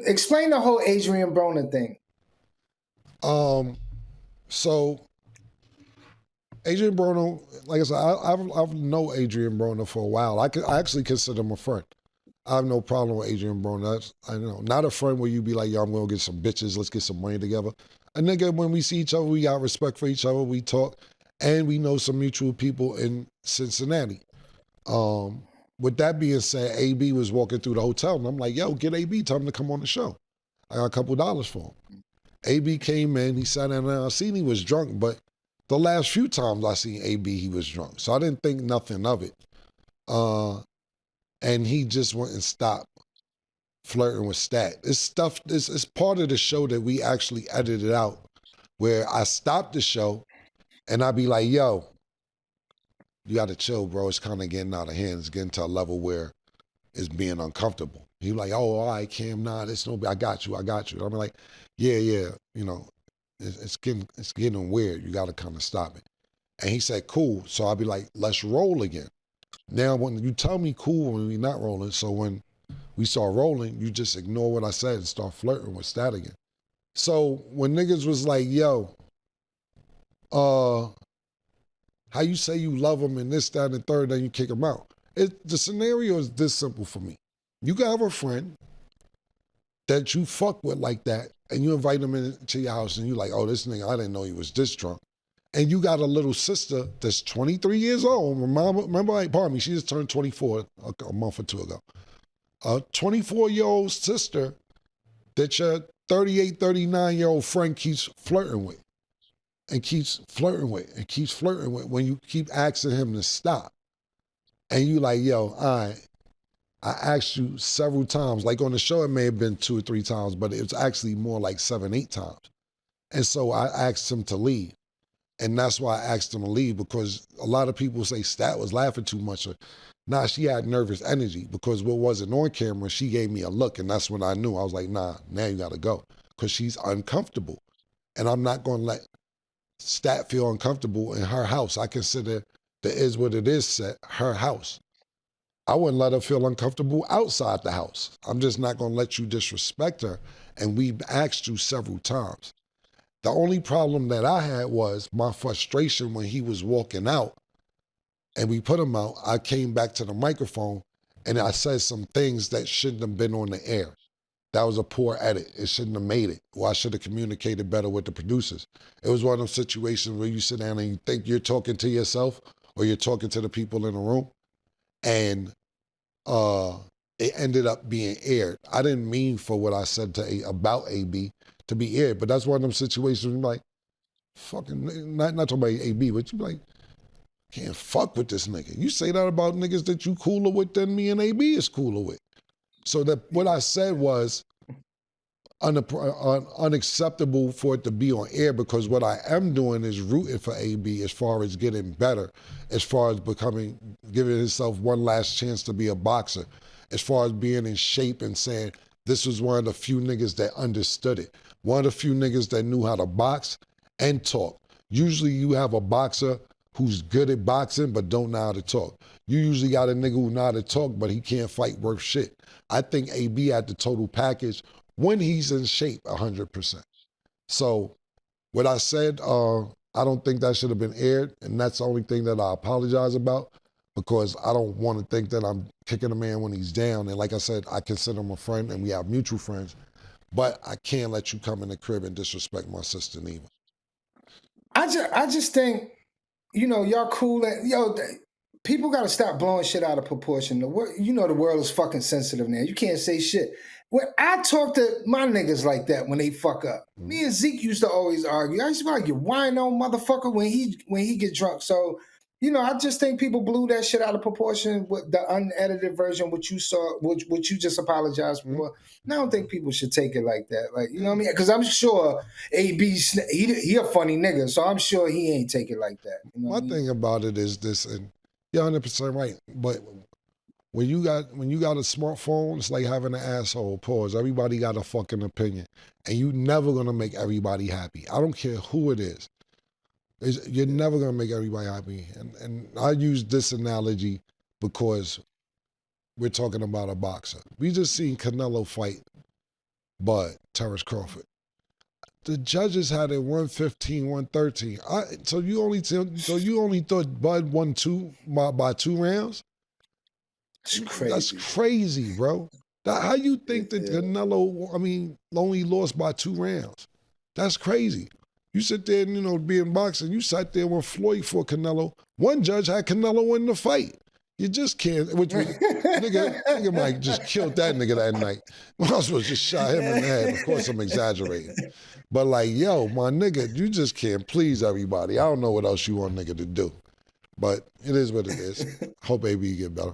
Explain the whole Adrien Broner thing. So Adrien Broner, like I said, I've known Adrien Broner for a while. I actually consider him a friend. I have no problem with Adrien Broner. I know, not a friend where you be like, yo, I'm gonna get some bitches, let's get some money together. A nigga, when we see each other, we got respect for each other, we talk, and we know some mutual people in Cincinnati. With that being said, AB was walking through the hotel, and I'm like, yo, get AB, tell him to come on the show. I got a couple dollars for him. AB came in, he sat down, and I seen he was drunk, but the last few times I seen AB, he was drunk. So I didn't think nothing of it. And he just went and stopped flirting with Stat. It's part of the show that we actually edited out, where I stopped the show and I'd be like, yo, you gotta chill, bro. It's kind of getting out of hand. It's getting to a level where it's being uncomfortable. He like, oh, all right, Cam, nah, it's no, I got you. I'm like, yeah, you know, it's getting weird. You gotta kind of stop it. And he said, cool. So I'd be like, let's roll again. Now, when you tell me cool when we're not rolling, so when we start rolling, you just ignore what I said and start flirting with Stat again. So when niggas was like, yo, how you say you love him and this, that, and the third, then you kick him out. The scenario is this simple for me. You can have a friend that you fuck with like that, and you invite him into your house, and you like, oh, this nigga, I didn't know he was this drunk. And you got a little sister that's 23 years old. Remember, pardon me, she just turned 24 a month or two ago. A 24-year-old sister that your 38, 39-year-old friend keeps flirting with and keeps flirting with and keeps flirting with when you keep asking him to stop. And you like, yo, all right, I asked you several times. Like on the show, it may have been 2 or 3 times, but it was actually more like 7, 8 times. And so I asked him to leave. And that's why I asked him to leave, because a lot of people say Stat was laughing too much. Nah, she had nervous energy, because what wasn't on camera, she gave me a look, and that's when I knew. I was like, nah, now you gotta go, because she's uncomfortable. And I'm not gonna let Stat feel uncomfortable in her house. I consider the Is What It Is set her house. I wouldn't let her feel uncomfortable outside the house. I'm just not gonna let you disrespect her, and we've asked you several times. The only problem that I had was my frustration when he was walking out and we put him out. I came back to the microphone and I said some things that shouldn't have been on the air. That was a poor edit. It shouldn't have made it. Or I should have communicated better with the producers. It was one of those situations where you sit down and you think you're talking to yourself or you're talking to the people in the room, and it ended up being aired. I didn't mean for what I said about AB to be aired, but that's one of them situations where like, fucking, not talking about AB, but you be like, can't fuck with this nigga. You say that about niggas that you cooler with than me and AB is cooler with. So that what I said was unacceptable for it to be on air, because what I am doing is rooting for AB as far as getting better, as far as giving himself one last chance to be a boxer, as far as being in shape and saying, this was one of the few niggas that understood it. One of the few niggas that knew how to box and talk. Usually you have a boxer who's good at boxing but don't know how to talk. You usually got a nigga who know how to talk but he can't fight worth shit. I think AB had the total package when he's in shape 100%. So what I said, I don't think that should have been aired, and that's the only thing that I apologize about, because I don't want to think that I'm kicking a man when he's down. And like I said, I consider him a friend and we have mutual friends, but I can't let you come in the crib and disrespect my sister neither. I just think, you know, y'all cool. People got to stop blowing shit out of proportion. The world is fucking sensitive now. You can't say shit. When I talk to my niggas like that when they fuck up, me and Zeke used to always argue. I used to be like, you wino motherfucker when he get drunk. So, you know, I just think people blew that shit out of proportion with the unedited version, which you saw, which you just apologized for. And I don't think people should take it like that. Like, you know what I mean? Because I'm sure AB's he a funny nigga, so I'm sure he ain't take it like that. You know My thing about it is this, and you're 100% right, but when you got a smartphone, it's like having an asshole. Pause. Everybody got a fucking opinion, and you never gonna make everybody happy. I don't care who it is. You're never gonna make everybody happy. And I use this analogy because we're talking about a boxer. We just seen Canelo fight Bud, Terrence Crawford. The judges had it 115, 113. So you only thought Bud won by 2 rounds? It's crazy. That's crazy, bro. How you think that Canelo, only lost by 2 rounds? That's crazy. You sit there and, be in boxing, you sat there when Floyd fought Canelo. One judge had Canelo win the fight. You just can't, nigga Mike just killed that nigga that night. I was supposed to just shot him in the head. Of course I'm exaggerating. But like, yo, my nigga, you just can't please everybody. I don't know what else you want nigga to do. But it is what it is. Hope AB get better.